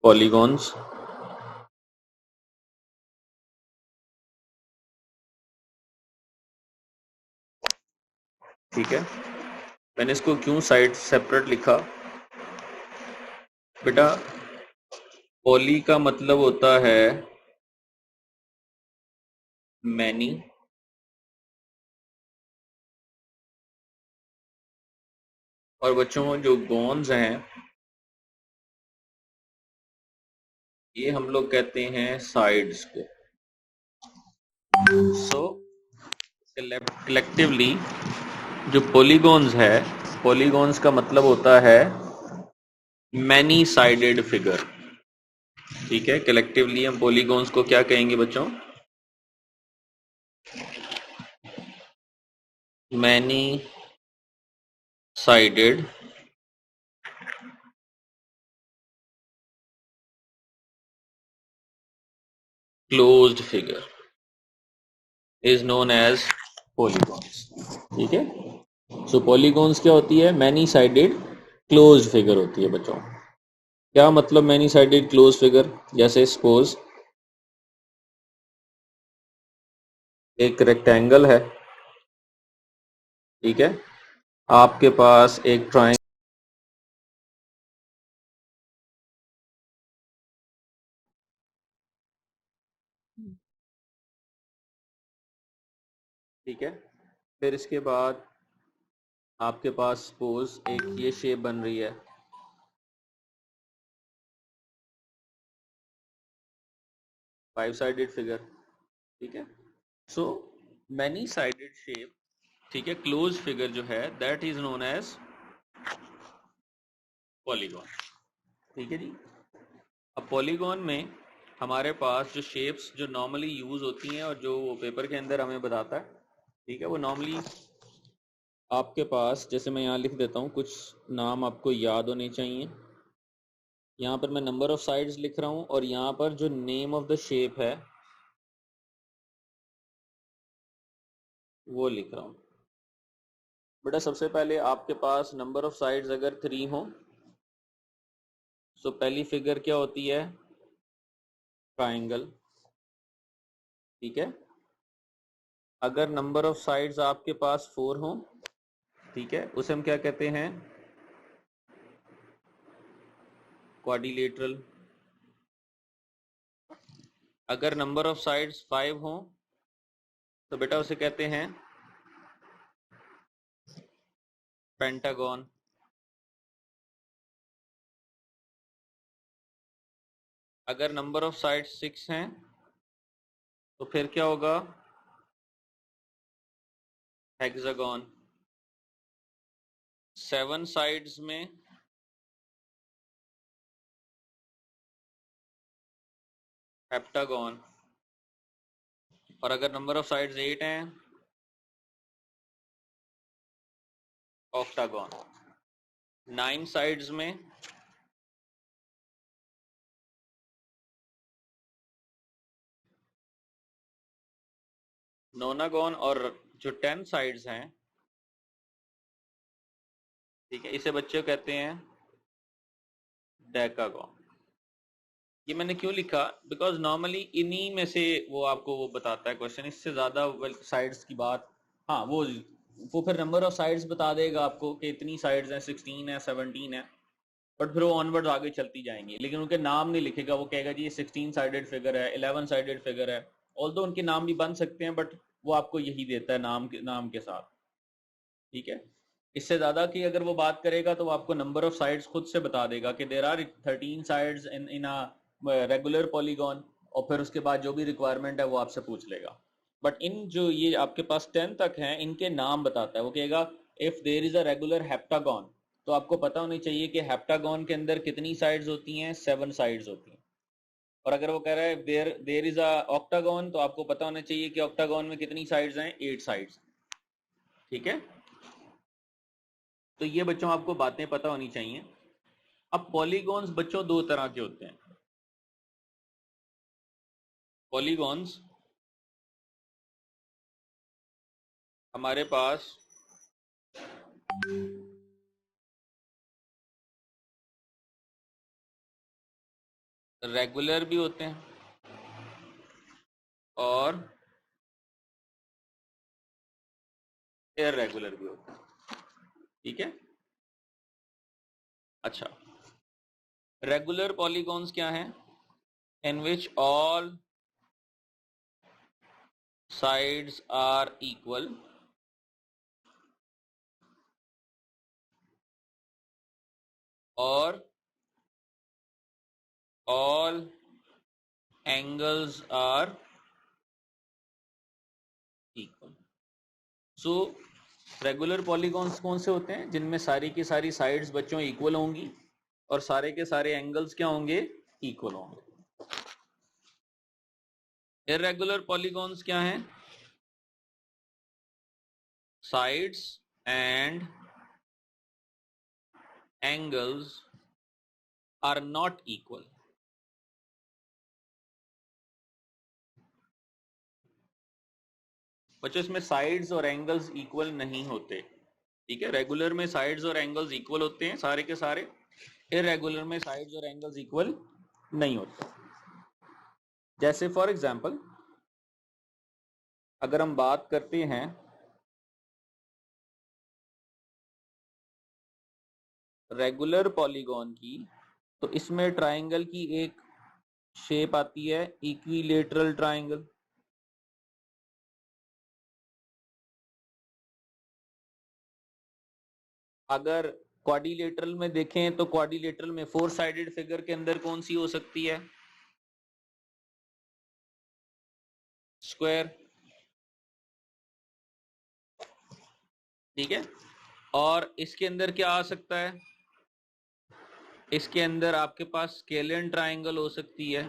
Polygons. ठीक है, मैंने इसको क्यों साइड सेपरेट लिखा बेटा? पॉली का मतलब होता है मैनी, और बच्चों जो गॉन्स हैं ये हम लोग कहते हैं साइड्स को। सो कलेक्टिवली जो पॉलीगॉन्स है, पॉलीगॉन्स का मतलब होता है मैनी साइडेड फिगर। ठीक है, कलेक्टिवली हम पॉलीगॉन्स को क्या कहेंगे बच्चों? Many sided closed figure is known as polygons. ठीक है, सो पॉलीगॉन्स क्या होती है? मैनी साइडेड क्लोज्ड फिगर होती है बच्चों। क्या मतलब मैनी साइडेड क्लोज फिगर? जैसे सपोज एक रेक्टेंगल है, ठीक है, आपके पास एक ट्राइंगल, ठीक है, फिर इसके बाद आपके पास सपोज एक ये शेप बन रही है, फाइव साइडेड फिगर। ठीक है, सो मैनी साइडेड शेप, ठीक है, क्लोज फिगर जो है that is known as polygon. ठीक है जी। अब पॉलीगॉन में हमारे पास जो शेप्स जो नॉर्मली यूज होती हैं और जो वो पेपर के अंदर हमें बताता है, ठीक है, वो नॉर्मली आपके पास, जैसे मैं यहाँ लिख देता हूँ, कुछ नाम आपको याद होने चाहिए। यहाँ पर मैं नंबर ऑफ साइड्स लिख रहा हूँ और यहाँ पर जो नेम ऑफ द शेप है वो लिख रहा हूँ। बेटा सबसे पहले आपके पास नंबर ऑफ साइड्स अगर 3 हो तो पहली फिगर क्या होती है? ट्राइंगल। ठीक है, अगर नंबर ऑफ साइड्स आपके पास 4 हो, ठीक है, उसे हम क्या कहते हैं? क्वाड्रिलेटरल। अगर नंबर ऑफ साइड्स 5 हो तो बेटा उसे कहते हैं पेंटागन। अगर नंबर ऑफ साइड्स 6 हैं तो फिर क्या होगा? हेक्सागन। 7 साइड्स में हेप्टागन, और अगर नंबर ऑफ साइड्स 8 हैं ऑक्टागन। 9 साइड्स में नोनागन, और जो 10 साइड्स हैं, ठीक है, इसे बच्चे कहते हैं डेकागन। ये मैंने क्यों लिखा? बिकॉज नॉर्मली इन्हीं में से वो आपको वो बताता है क्वेश्चन, इससे ज्यादा साइड्स की बात, हाँ वो फिर नंबर ऑफ साइड्स बता देगा आपको कि इतनी साइड्स हैं, 16 है, 17 है, बट फिर वो ऑनवर्ड आगे चलती जाएंगी, लेकिन उनके नाम नहीं लिखेगा। वो कहेगा जी ये 16 साइडेड फिगर है, 11 साइडेड फिगर है। ऑल्दो उनके नाम भी बन सकते हैं, बट वो आपको यही देता है नाम के साथ। ठीक है, इससे ज्यादा की अगर वो बात करेगा तो वो आपको नंबर ऑफ साइड्स खुद से बता देगा कि there are 13 sides in a regular polygon, और फिर उसके बाद जो भी रिक्वायरमेंट है वो आपसे पूछ लेगा। बट इन जो ये आपके पास 10 तक हैं इनके नाम बताता है। वो कहेगा if there is a regular heptagon, तो आपको पता होनी चाहिए कि हेप्टागन के अंदर कितनी साइड्स होती हैं? 7 साइड्स होती हैं। और अगर वो कह रहा है देर देर इज अ ऑक्टागन, तो आपको पता होना चाहिए कि ऑक्टागन में कितनी साइड्स हैं? 8 साइड्स। ठीक है, तो ये बच्चों आपको बातें पता होनी चाहिए। अब पॉलीगॉन्स बच्चों दो तरह के होते हैं। पॉलीगॉन्स हमारे पास रेगुलर भी होते हैं और इररेगुलर भी होते हैं। ठीक है। अच्छा, रेगुलर पॉलीगॉन्स क्या हैं? In which all sides are equal or all angles are equal. So regular polygons कौन से होते हैं? जिनमें सारी की सारी साइड्स बच्चों इक्वल होंगी और सारे के सारे एंगल्स क्या होंगे? इक्वल होंगे। इररेगुलर पॉलीगॉन्स क्या हैं? Sides and angles are not equal. बच्चों इसमें साइड्स और एंगल्स इक्वल नहीं होते। ठीक है, रेगुलर में साइड्स और एंगल्स इक्वल होते हैं सारे के सारे, इररेगुलर में साइड्स और एंगल्स इक्वल नहीं होते। जैसे फॉर एग्जांपल अगर हम बात करते हैं रेगुलर पॉलीगॉन की, तो इसमें ट्राइंगल की एक शेप आती है इक्विलेटरल ट्राइंगल। अगर क्वाड्रिलेटरल में देखें तो क्वाड्रिलेटरल में 4 साइडेड फिगर के अंदर कौन सी हो सकती है? स्क्वायर। ठीक है, और इसके अंदर क्या आ सकता है? इसके अंदर आपके पास स्केलियन ट्राइंगल हो सकती है,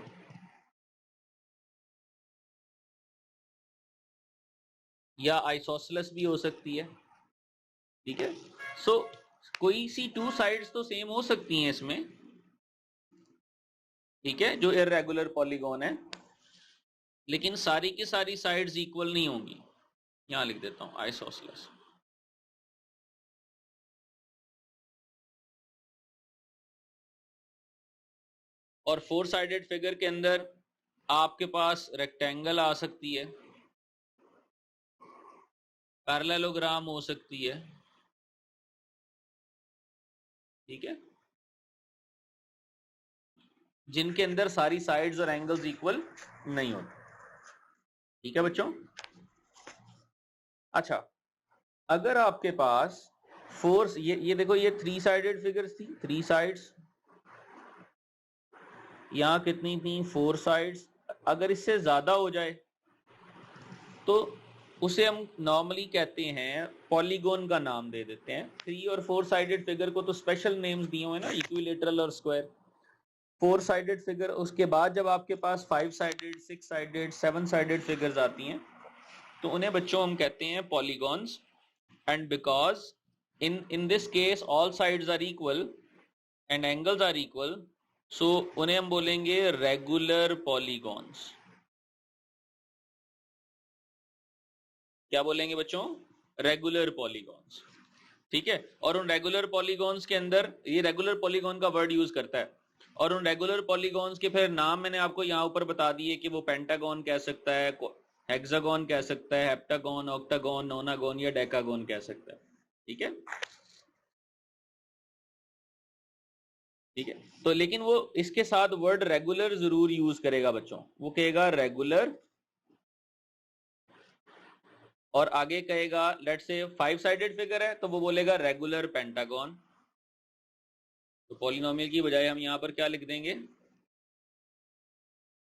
या आइसोसेलेस भी हो सकती है। ठीक है, सो कोई सी 2 साइड्स तो सेम हो सकती हैं इसमें, ठीक है, जो इररेगुलर पॉलीगॉन है, लेकिन सारी की सारी साइड्स इक्वल नहीं होंगी। यहां लिख देता हूं आइसोसेलेस। और 4 साइडेड फिगर के अंदर आपके पास रेक्टेंगल आ सकती है, पैरेललोग्राम हो सकती है। ठीक है, जिनके अंदर सारी साइड्स और एंगल्स इक्वल नहीं होते। ठीक है बच्चों। अच्छा, अगर आपके पास ये देखो, ये 3 साइडेड फिगर्स थी, 3 साइड्स, यहां कितनी थी? 4 साइड्स। अगर इससे ज्यादा हो जाए तो उसे हम नॉर्मली कहते हैं पॉलीगॉन का नाम दे देते हैं। 3 और 4 साइडेड फिगर को तो स्पेशल नेम्स दिए हुए हैं ना, इक्विलेटरल और स्क्वायर। 4 साइडेड फिगर, उसके बाद जब आपके पास 5 साइडेड, 6 साइडेड, 7 साइडेड फिगर्स आती हैं तो उन्हें बच्चों हम कहते हैं polygons. And because in this case all sides are equal and angles are equal, so उन्हें हम बोलेंगे रेगुलर पॉलीगॉन्स। क्या बोलेंगे बच्चों? Regular polygons. ठीक है, और उन रेगुलर पॉलीगॉन्स के अंदर ये रेगुलर पॉलीगॉन का वर्ड यूज करता है, और उन रेगुलर पॉलीगॉन्स के फिर नाम मैंने आपको यहाँ ऊपर बता दिए कि वो पेंटागन कह सकता है, हेक्सागन कह सकता है, हेप्टागन, ऑक्टागन, नोनागन या डेकागन कह सकता है। ठीक है, ठीक है। तो लेकिन वो इसके साथ वर्ड रेगुलर जरूर यूज करेगा बच्चों, वो कहेगा रेगुलर, और आगे कहेगा लेट से 5 साइडेड फिगर है तो वो बोलेगा रेगुलर पेंटागन। तो पॉलिनोमियल की बजाय हम यहां पर क्या लिख देंगे?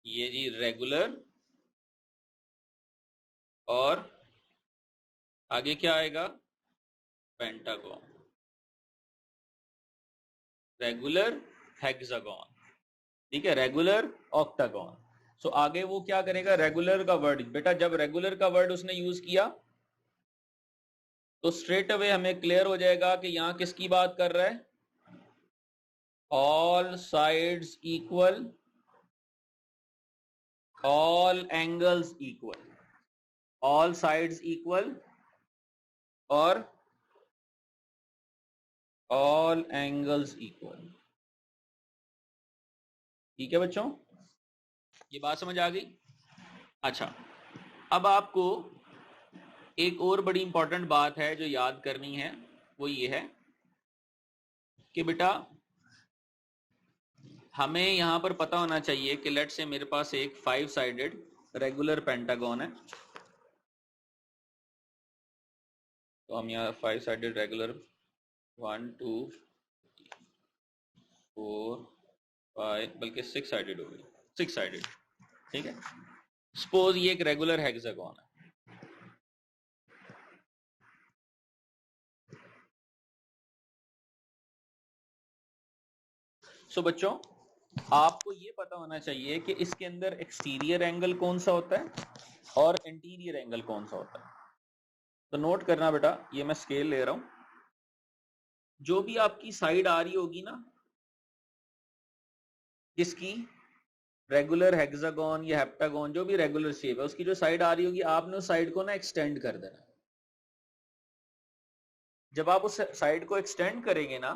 ये जी रेगुलर, और आगे क्या आएगा? Pentagon, regular hexagon. ठीक है, रेगुलर ऑक्टागन। सो आगे वो क्या करेगा? रेगुलर का वर्ड, बेटा जब रेगुलर का वर्ड उसने यूज किया तो स्ट्रेट अवे हमें क्लियर हो जाएगा कि यहां किसकी बात कर रहा है? All sides equal, all angles equal, all sides equal और ऑल एंगल्स इक्वल। ठीक है बच्चों, ये बात समझ आ गई। अच्छा, अब आपको एक और बड़ी इंपॉर्टेंट बात है जो याद करनी है, वो ये है कि बेटा हमें यहां पर पता होना चाहिए कि लेट से मेरे पास एक 5 साइडेड रेगुलर पेंटागन है, तो हम यहाँ 5 साइडेड रेगुलर 1 2 4 5 बल्कि 6 साइडेड हो गई, 6 साइडेड, ठीक है। सपोज ये एक रेगुलर हेक्सागन है। सो बच्चों आपको ये पता होना चाहिए कि इसके अंदर एक्सटीरियर एंगल कौन सा होता है और इंटीरियर एंगल कौन सा होता है। तो नोट करना बेटा, ये मैं स्केल ले रहा हूं, जो भी आपकी साइड आ रही होगी ना, जिसकी रेगुलर हेक्सागन या हेप्टागन, जो भी रेगुलर शेप है, उसकी जो साइड आ रही होगी, आपने उस साइड को ना एक्सटेंड कर देना। जब आप उस साइड को एक्सटेंड करेंगे ना,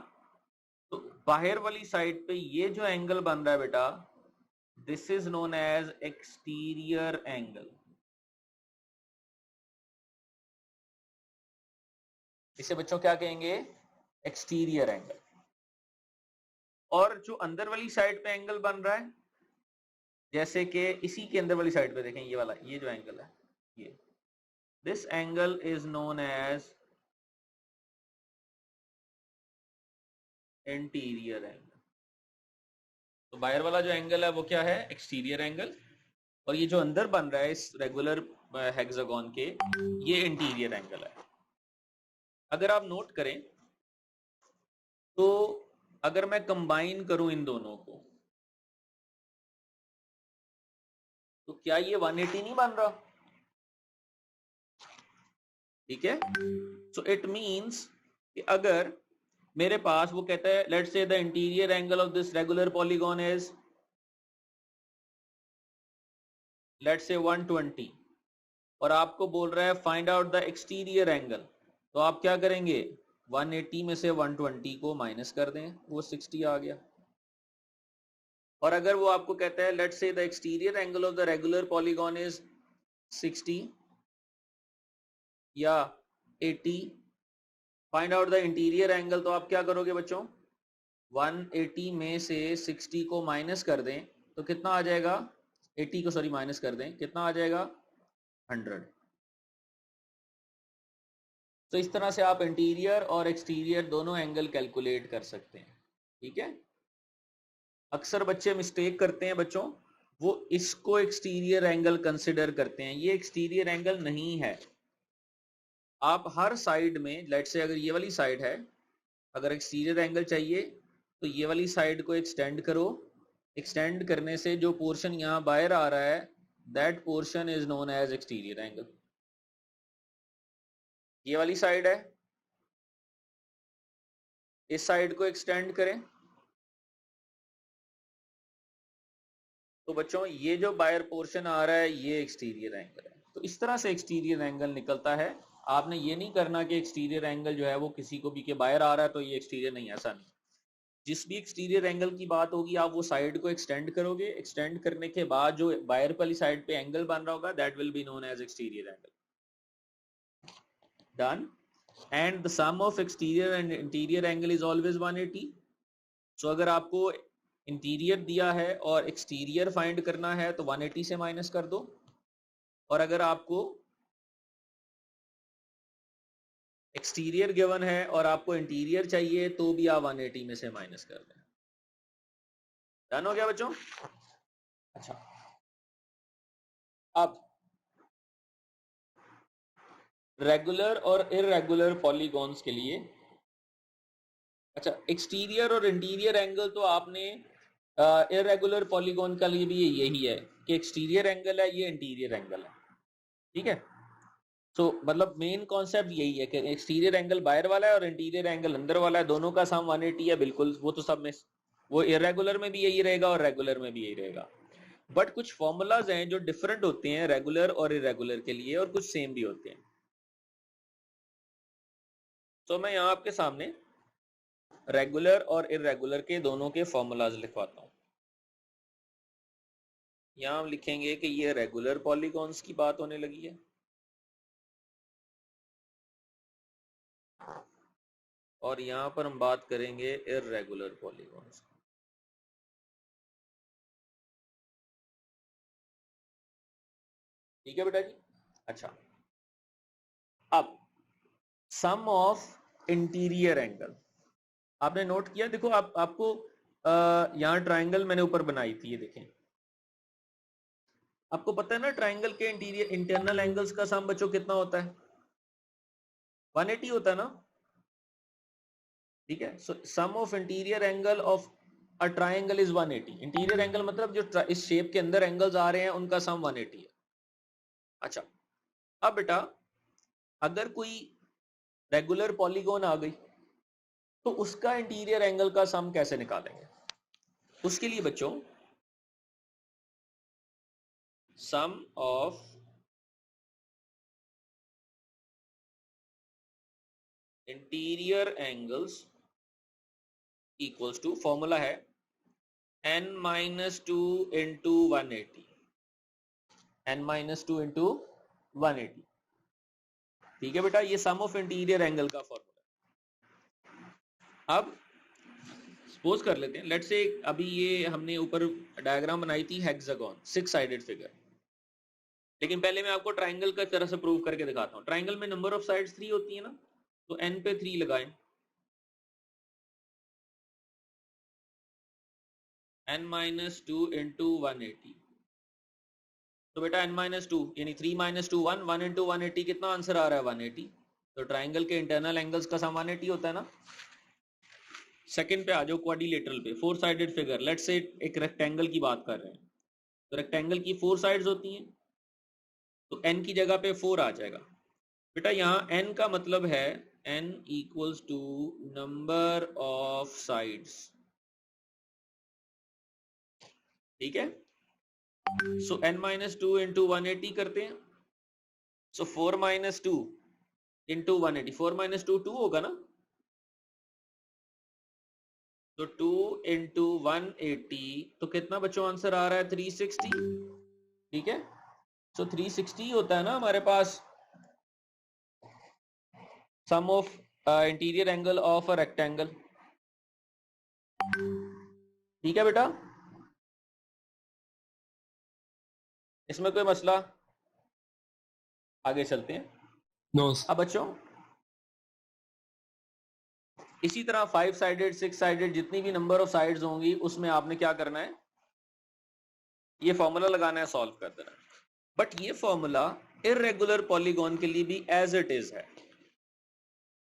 तो बाहर वाली साइड पे ये जो एंगल बन रहा है बेटा, this is known as exterior angle. इसे बच्चों क्या कहेंगे? Exterior angle. और जो अंदर वाली साइड पे एंगल बन रहा है, जैसे कि इसी के अंदर वाली साइड पे देखें, ये वाला, ये जो एंगल है, ये this angle is known as interior angle. तो बाहर वाला जो एंगल है वो क्या है? Exterior angle. और ये जो अंदर बन रहा है इस रेगुलर हेक्सागन के, ये इंटीरियर एंगल है। अगर आप नोट करें तो अगर मैं कंबाइन करूं इन दोनों को, तो क्या ये 180 नहीं बन रहा? ठीक है। सो इट मींस कि अगर मेरे पास, वो कहता है let's say the interior angle of this regular polygon is let's say 120, और आपको बोल रहा है find out the exterior angle, तो आप क्या करेंगे? 180 में से 120 को माइनस कर दें, वो 60 आ गया। और अगर वो आपको कहता है let's say the exterior angle of the regular polygon is 60 या 80, find out the interior angle, तो आप क्या करोगे बच्चों? 180 में से 60 को माइनस कर दें तो कितना आ जाएगा? 80 को सॉरी माइनस कर दें, कितना आ जाएगा? 100। तो इस तरह से आप इंटीरियर और एक्सटीरियर दोनों एंगल कैलकुलेट कर सकते हैं। ठीक है। अक्सर बच्चे मिस्टेक करते हैं बच्चों, वो इसको एक्सटीरियर एंगल कंसिडर करते हैं, ये एक्सटीरियर एंगल नहीं है। आप हर साइड में, लेट से अगर ये वाली साइड है, अगर एक्सटीरियर एंगल चाहिए तो ये वाली साइड को एक्सटेंड करो, एक्सटेंड करने से जो पोर्शन यहां बाहर आ रहा है, that portion is known as exterior angle. ये वाली साइड है, इस साइड को एक्सटेंड करें तो बच्चों ये जो बाहर पोर्शन आ रहा है, ये एक्सटीरियर एंगल है। तो इस तरह से एक्सटीरियर एंगल निकलता है। आपने ये नहीं करना कि एक्सटीरियर एंगल जो है वो किसी को भी के बाहर आ रहा है तो ये एक्सटीरियर नहीं, ऐसा नहीं। जिस भी एक्सटीरियर एंगल की बात होगी, आप वो साइड को एक्सटेंड करोगे, एक्सटेंड करने के बाद जो बाहर वाली साइड पे एंगल बन रहा होगा, that will be known as exterior angle. Done. And the sum of exterior and interior angle is always 180। So अगर आपको इंटीरियर दिया है और एक्सटीरियर फाइंड करना है तो 180 से माइनस कर दो, और अगर आपको एक्सटीरियर गिवन है और आपको इंटीरियर चाहिए तो भी आप 180 में से माइनस कर दें। डन हो गया बच्चों? अच्छा, अब रेगुलर और इररेगुलर पॉलीगॉन्स के लिए, अच्छा एक्सटीरियर और इंटीरियर एंगल तो आपने इररेगुलर पॉलीगॉन का लिए भी यही है कि एक्सटीरियर एंगल है, ये इंटीरियर एंगल है। ठीक है। तो मतलब मेन कॉन्सेप्ट यही है कि एक्सटीरियर एंगल बाहर वाला है और इंटीरियर एंगल अंदर वाला है, दोनों का सम 180 है बिल्कुल। वो तो सब में, वो इरेगुलर में भी यही रहेगा और रेगुलर में भी यही रहेगा। बट कुछ फॉर्मूलाज हैं जो डिफरेंट होते हैं रेगुलर और इरेगुलर के लिए, और कुछ सेम भी होते हैं। तो मैं यहाँ आपके सामने रेगुलर और इरेगुलर के दोनों के फॉर्मूलाज लिखवाता हूँ। यहाँ हम लिखेंगे कि ये रेगुलर पॉलीगॉन्स की बात होने लगी है, और यहाँ पर हम बात करेंगे इर्रेगुलर पॉलीगॉन्स। ठीक है बेटा जी। अच्छा, अब सम ऑफ इंटीरियर एंगल आपने नोट किया। देखो आपको यहाँ ट्राइंगल मैंने ऊपर बनाई थी, ये देखें। आपको पता है ना ट्राइंगल के इंटीरियर इंटरनल एंगल्स का सम बच्चों कितना होता है? 180 होता है ना। ठीक है, so sum of interior angle of a triangle is 180। Interior angle मतलब जो इस शेप के अंदर एंगल्स आ रहे हैं उनका सम 180 है। अच्छा, अब बेटा अगर कोई रेगुलर पॉलीगॉन आ गई तो उसका इंटीरियर एंगल का सम कैसे निकालेंगे? उसके लिए बच्चों sum of interior angles equals to, formula है n-2 इंटू 180, n-2 इंटू 180। ठीक है बेटा, ये सम ऑफ इंटीरियर एंगल का फॉर्मूला। अब सपोज कर लेते हैं, लेट्स से अभी ये हमने ऊपर डायग्राम बनाई थी हेक्सागोन, 6 साइडेड फिगर। लेकिन पहले मैं आपको ट्राइंगल का तरह से प्रूव करके दिखाता हूँ। ट्राइंगल में नंबर ऑफ साइड्स 3 होती है ना, तो n पे 3 लगाएं, n-2 इंटू 180। तो बेटा n-2 यानी 3 - 2 1, 1 इंटू 180 कितना आंसर आ रहा है? 180। तो ट्राइंगल के इंटरनल एंगल्स का सम 180 होता है ना। सेकंड पे आ जाओ, क्वाड्रिलेटरल पे, 4 साइडेड फिगर। लेट्स से एक रेक्टेंगल की बात कर रहे हैं, तो रेक्टेंगल की 4 साइड्स होती हैं, तो n की जगह पे 4 आ जाएगा। बेटा यहाँ n का मतलब है n equals to number of sides. ठीक है, सो n-2 इंटू 180 करते हैं, सो 4 - 2 इंटू 180, 4 - 2 2 होगा ना, तो 2 इंटू 180, तो कितना बच्चों आंसर आ रहा है? 360। ठीक है, सो 360 होता है ना हमारे पास sum of interior angle of a rectangle. ठीक है बेटा, इसमें कोई मसला? आगे चलते हैं। नो। अब बच्चों इसी तरह 5 साइडेड 6 साइडेड जितनी भी नंबर ऑफ साइड्स होंगी उसमें आपने क्या करना है? ये फॉर्मूला लगाना है, सॉल्व कर देना है। बट ये फॉर्मूला इर्रेगुलर पॉलीगॉन के लिए भी एज इट इज है।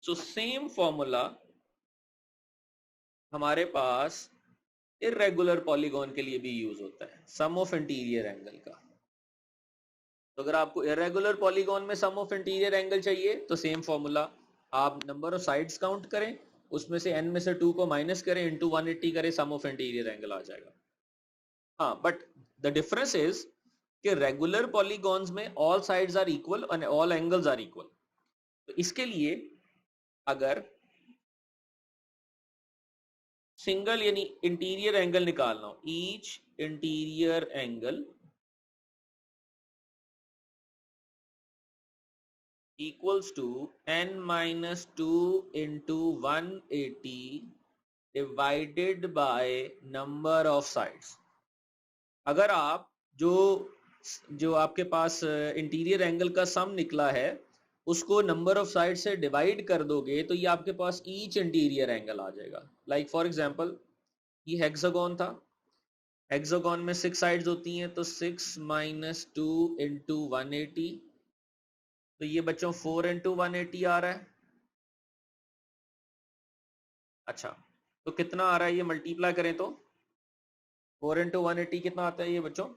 सो सेम फॉर्मूला हमारे पास इर्रेगुलर पॉलीगॉन के लिए भी यूज होता है, सम ऑफ इंटीरियर एंगल का। तो अगर आपको इर्रेगुलर पॉलीगॉन में सम ऑफ इंटीरियर एंगल चाहिए तो सेम फॉर्मूला, आप नंबर ऑफ साइड्स काउंट करें, उसमें से n में से 2 को माइनस करें, इंटू 180 करें, सम ऑफ इंटीरियर एंगल आ जाएगा। हाँ, बट द डिफरेंस इज कि रेगुलर पॉलीगॉन्स में all sides are equal and all angles are equal. तो इसके लिए अगर सिंगल यानी इंटीरियर एंगल निकालना हो, each interior angle equals to n-2 into 180 divided by number of sides। अगर आप जो जो आपके पास इंटीरियर एंगल का सम निकला है उसको नंबर ऑफ साइड से डिवाइड कर दोगे तो ये आपके पास ईच इंटीरियर एंगल आ जाएगा। लाइक फॉर एग्जांपल ये हेक्सागोन था, हेक्सागोन में 6 साइड्स होती हैं, तो 6 - 2 इंटू 180, तो ये बच्चों 4 इंटू 180 आ रहा है। अच्छा, तो कितना आ रहा है? ये मल्टीप्लाई करें तो 4 इंटू 180 कितना आता है ये बच्चों?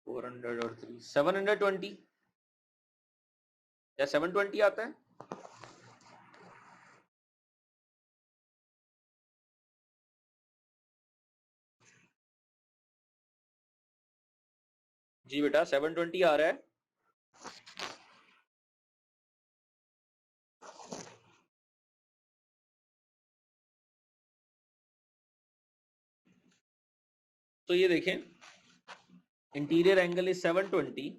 400 और 3 720 या 720 आता है। जी बेटा 720 आ रहा है। तो ये देखें इंटीरियर एंगल इज 720,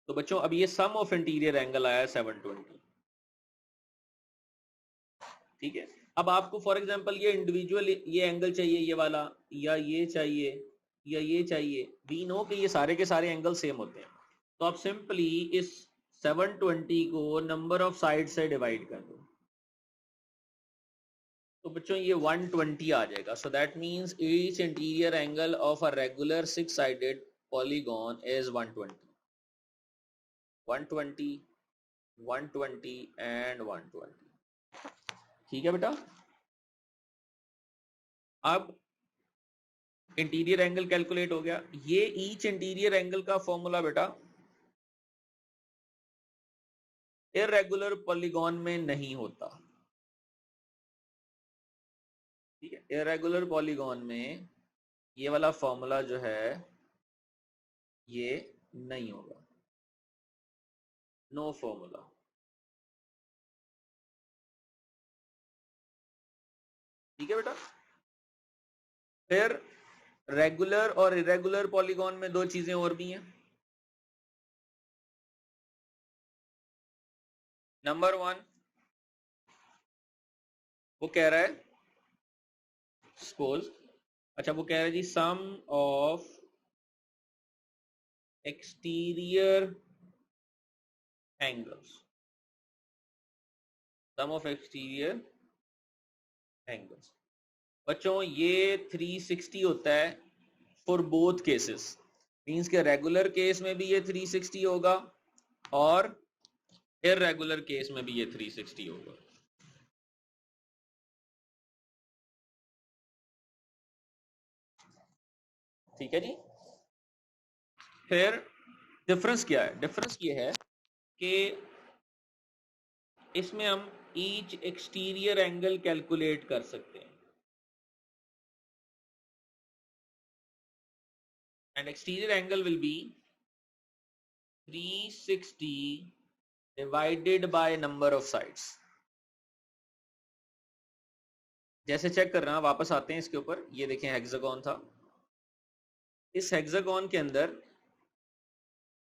तो बच्चों अब ये सम ऑफ इंटीरियर एंगल आया है 720, ठीक है। अब आपको फॉर एग्जांपल ये इंडिविजुअल ये एंगल चाहिए, ये वाला, या ये चाहिए, या ये चाहिए, वी नो कि ये सारे के सारे एंगल सेम होते हैं, तो आप सिंपली इस 720 को नंबर ऑफ साइड से डिवाइड कर दो, तो बच्चों ये 120 आ जाएगा। So that means each interior angle of a regular 6 sided polygon is 120, 120, 120 and 120, ठीक है बेटा। अब इंटीरियर एंगल कैलकुलेट हो गया। ये ईच इंटीरियर एंगल का फॉर्मूला बेटा इररेगुलर पॉलीगॉन में नहीं होता, ठीक है। इररेगुलर पॉलीगॉन में ये वाला फॉर्मूला जो है ये नहीं होगा, नो फॉर्मूला, ठीक है बेटा। फिर रेगुलर और इरेगुलर पॉलीगॉन में दो चीजें और भी हैं। नंबर 1 वो कह रहा है सपोज, अच्छा वो कह रहा है जी sum of exterior angles, sum of exterior angles. बच्चों ये 360 होता है फॉर बोथ केसेस, मींस के रेगुलर केस में भी ये 360 होगा और इररेगुलर केस में भी ये 360 होगा, ठीक है जी। फिर डिफरेंस क्या है? डिफरेंस ये है कि इसमें हम ईच एक्सटीरियर एंगल कैलकुलेट कर सकते हैं, and exterior angle will be 360 divided by number of sides. जैसे चेक कर रहे हैं, वापस आते हैं इसके ऊपर, ये देखें हेक्सागोन था, इस हेक्सागोन के अंदर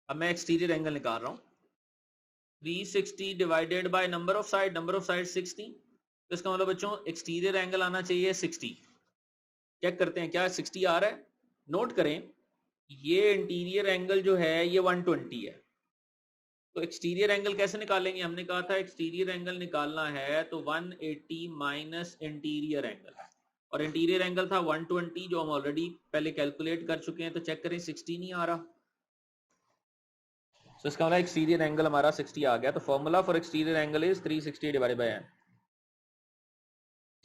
अब मैं एक्सटीरियर एंगल निकाल रहा हूं, 360 divided by number of side 60, तो इसका मतलब बच्चों एक्सटीरियर एंगल आना चाहिए 60। चेक करते हैं क्या 60 आ रहा है। नोट करें ये इंटीरियर एंगल जो है ये 120 है, तो एक्सटीरियर एंगल कैसे निकालेंगे? हमने कहा था एक्सटीरियर एंगल निकालना है तो 180 माइनस इंटीरियर एंगल, और इंटीरियर एंगल था 120 जो हम ऑलरेडी पहले कैलकुलेट कर चुके हैं, तो चेक करें 60 नहीं आ रहा, तो इसका मतलब एक्सटीरियर एंगल हमारा 60 आ गया। तो formula for exterior angle is 360 divided by n,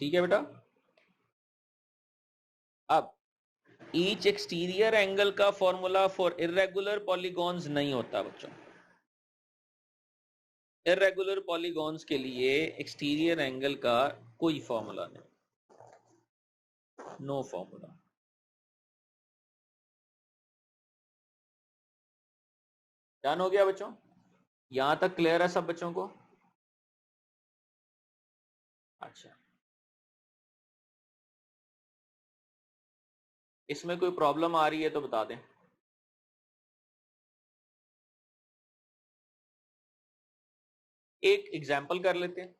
ठीक है बेटा। अब ईच एक्सटीरियर एंगल का फॉर्मूला फॉर इररेगुलर पॉलीगॉन्स नहीं होता बच्चों। इररेगुलर पॉलीगॉन्स के लिए एक्सटीरियर एंगल का कोई फॉर्मूला नहीं, नो फॉर्मूला। डन हो गया बच्चों? यहां तक क्लियर है सब बच्चों को? अच्छा, इसमें कोई प्रॉब्लम आ रही है तो बता दें। एक एग्जाम्पल कर लेते हैं,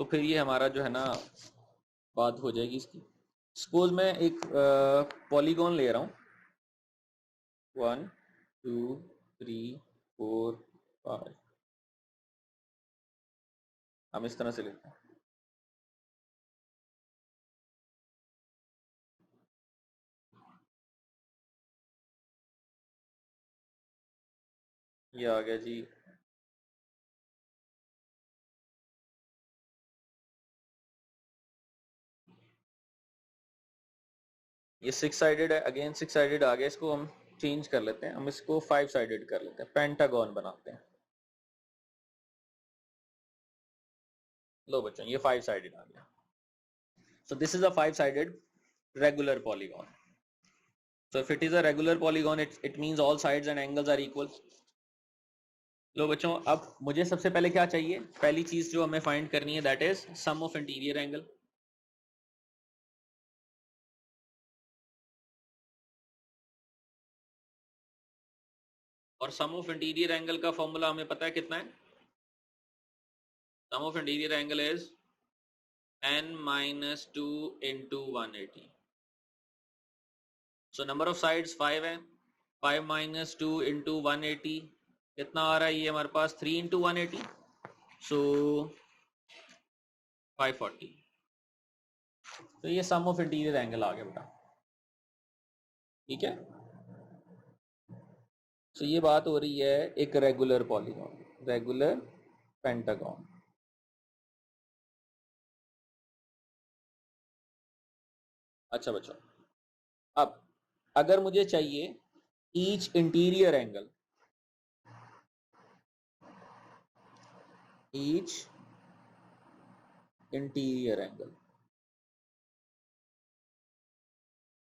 तो फिर ये हमारा जो है ना बात हो जाएगी इसकी। सपोज मैं एक पॉलीगॉन ले रहा हूं, 1 2 3 4 5, हम इस तरह से लेते हैं। ये आ गया जी ये 6 साइडेड है, अगेन 6 साइडेड आ गया, इसको हम चेंज कर लेते हैं, हम इसको 5 साइडेड कर लेते हैं, पेंटागन बनाते हैं। लो बच्चों ये 5 साइडेड आ गया। So this is a 5 sided regular polygon. So if it is a regular polygon, it means all sides and angles are equal. लो बच्चों अब मुझे सबसे पहले क्या चाहिए? पहली चीज जो हमें फाइंड करनी है that is sum of interior angle. और सम ऑफ इंटीरियर एंगल का फॉर्मूला हमें पता है कितना है? Sum of interior angle is n-2 into 180. So number of sides 5 है, 5 minus 2 into 180 कितना आ रहा है? ये हमारे पास 3 into 180, सो 540. तो ये सम ऑफ इंटीरियर एंगल आ गया बेटा, ठीक है। तो ये बात हो रही है एक रेगुलर पॉलीगॉन, रेगुलर पेंटागन। अच्छा बच्चों, अब अगर मुझे चाहिए each interior angle, each interior angle,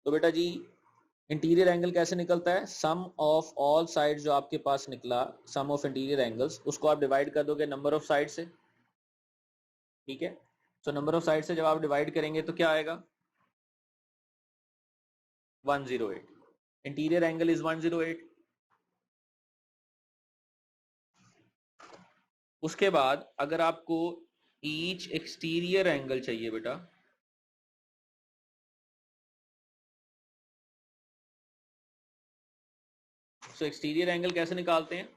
तो बेटा जी इंटीरियर एंगल कैसे निकलता है? सम ऑफ ऑल साइड्स जो आपके पास निकला, सम ऑफ इंटीरियर एंगल्स, उसको आप डिवाइड कर दोगे नंबर ऑफ साइड से, ठीक है। तो नंबर ऑफ साइड से जब आप डिवाइड करेंगे तो क्या आएगा? 108. Interior angle is 108. उसके बाद अगर आपको ईच एक्सटीरियर एंगल चाहिए बेटा, तो एक्सटीरियर एंगल कैसे निकालते हैं?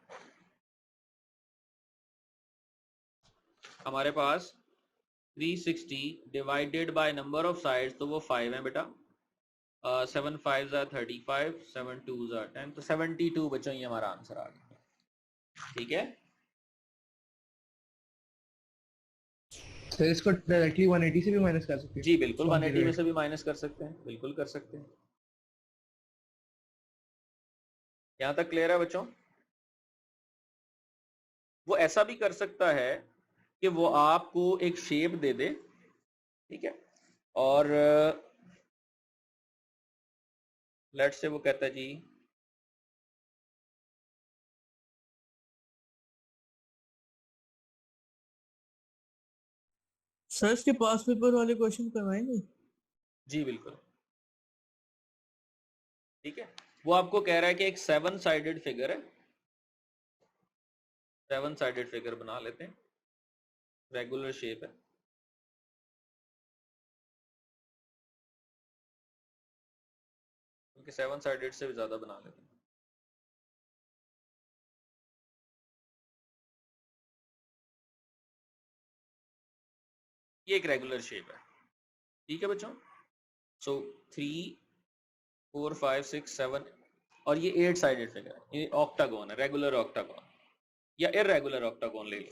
हमारे पास 360 divided by number of sides, तो वो 5 है बेटा। 7 5 35, 7 2 10, तो 72 बच्चों ये हमारा आंसर आ गया, ठीक है। सर इसको डायरेक्टली 180 से भी माइनस कर सकते हैं? जी बिल्कुल, 180 में से भी माइनस कर सकते हैं, बिल्कुल कर सकते हैं। यहां तक क्लियर है बच्चों? वो ऐसा भी कर सकता है कि वो आपको एक शेप दे दे, ठीक है, और लेट्स से वो कहता है जी सर इसके पास पेपर वाले क्वेश्चन करवाएंगे? जी बिल्कुल, ठीक है। वो आपको कह रहा है कि एक 7 साइडेड फिगर है, 7 साइडेड फिगर बना लेते हैं, रेगुलर शेप है, क्योंकि 7 साइडेड से भी ज्यादा बना लेते हैं। ये एक रेगुलर शेप है, ठीक है बच्चों। सो 3 4 5 6 7, और ये 8 साइडेड फिगर है, ये ऑक्टागोन है, रेगुलर ऑक्टागोन या इररेगुलर ऑक्टागोन ले लो।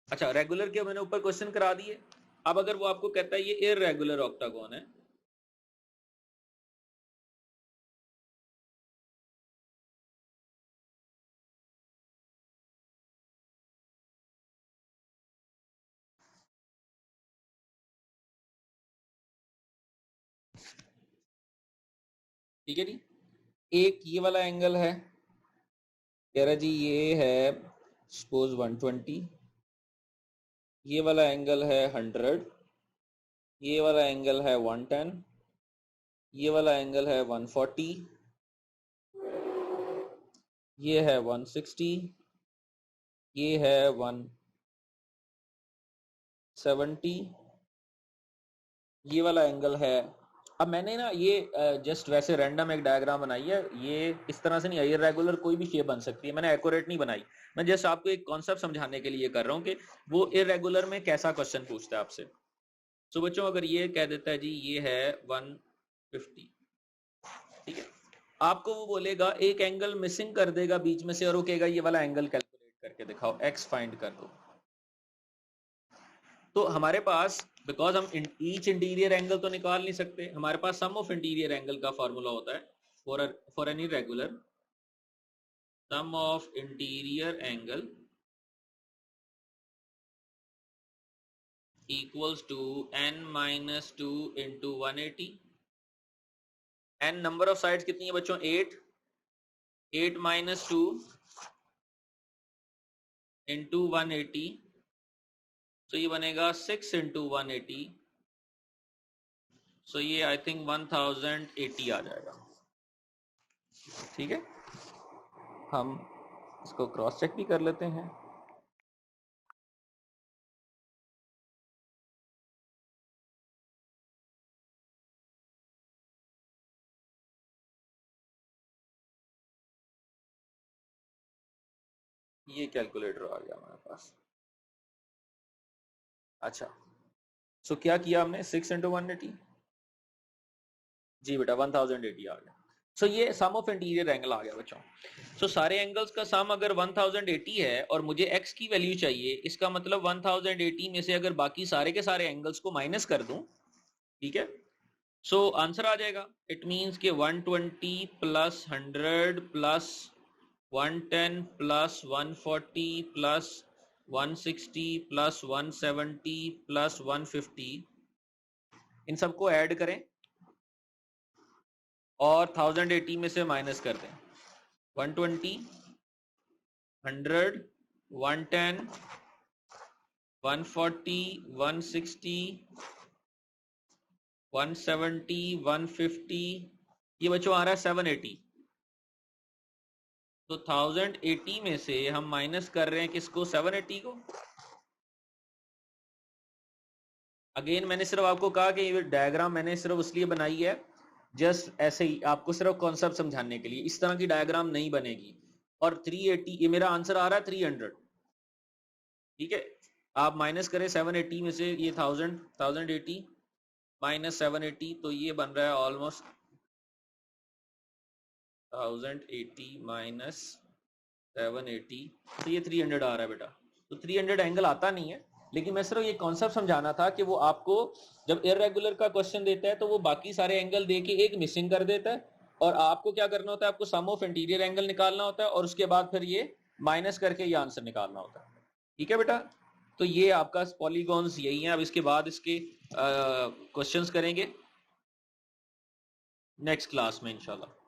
अच्छा, रेगुलर के मैंने ऊपर क्वेश्चन करा दिए। अब अगर वो आपको कहता है ये इररेगुलर ऑक्टागोन है, ठीक है जी। एक ये वाला एंगल है, कह रहा जी ये है सपोज 120, ये वाला एंगल है 100, ये वाला एंगल है 110, ये वाला एंगल है 140, ये है 160, ये है 170, ये वाला एंगल है। अब मैंने ना ये जस्ट वैसे रैंडम एक डायग्राम बनाई है, ये इस तरह से नहीं है, इररेगुलर कोई भी शेप बन सकती है, मैंने एक्यूरेट नहीं बनाई, मैं जस्ट आपको एक कॉन्सेप्ट समझाने के लिए कर रहा हूँ कि वो इररेगुलर में कैसा क्वेश्चन पूछता है आपसे। सो बच्चों अगर ये कह देता है जी ये है 150, ठीक है, आपको वो बोलेगा एक एंगल मिसिंग कर देगा बीच में से और वो कहेगा ये वाला एंगल कैलकुलेट करके दिखाओ, एक्स फाइंड कर दो। तो हमारे पास बिकॉज हम ईच इंटीरियर एंगल तो निकाल नहीं सकते, हमारे पास सम ऑफ इंटीरियर एंगल का फॉर्मूला होता है for any regular, sum of interior angle equals to n-2 into 180। n number of sides कितनी है बच्चों? 8, 8 - 2 इंटू 180, तो ये बनेगा 6 इंटू 180, सो ये आई थिंक 1080 आ जाएगा। ठीक है, हम इसको क्रॉस चेक भी कर लेते हैं। ये कैलकुलेटर आ गया हमारे पास। अच्छा, सो क्या किया हमने, 6 × 180, जी बेटा 1080 आ गया। सो ये सम ऑफ इंटीरियर एंगल आ गया बच्चों। सो सारे एंगल्स का सम अगर 1080 है और मुझे x की वैल्यू चाहिए, इसका मतलब 1080 में से अगर बाकी सारे के सारे एंगल्स को माइनस कर दूं, ठीक है, सो आंसर आ जाएगा। इट मींस कि 120 plus 100 plus 110 plus 140 plus 160 plus 170 plus 150, इन सबको ऐड करें और 1080 में से माइनस कर दें। 120, 100, 110, 140, 160, 170, 150, ये बच्चों आ रहा है 780। तो 1080 में से हम माइनस कर रहे हैं किसको, 780 को। अगेन मैंने सिर्फ आपको कहा कि ये डायग्राम मैंने सिर्फ इसलिए बनाई है, जस्ट ऐसे ही आपको सिर्फ कॉन्सेप्ट समझाने के लिए। इस तरह की डायग्राम नहीं बनेगी। और 380, ये मेरा आंसर आ रहा है 300, ठीक है। आप माइनस करें 780 में से ये 1080 माइनस 780, तो ये बन रहा है ऑलमोस्ट 1080 माइनस 780, तो ये 300 आ रहा है बेटा। तो 300 एंगल आता नहीं है, लेकिन मैं सिर्फ ये कॉन्सेप्ट समझाना था कि वो आपको जब इर्रेगुलर का क्वेश्चन देता है तो वो बाकी सारे एंगल दे के एक मिसिंग कर देता है, और आपको क्या करना होता है, आपको सम ऑफ इंटीरियर एंगल निकालना होता है और उसके बाद फिर ये माइनस करके ये आंसर निकालना होता है। ठीक है बेटा, तो ये आपका पॉलीगॉन्स यही है। अब इसके बाद इसके क्वेश्चंस करेंगे नेक्स्ट क्लास में इंशाल्लाह।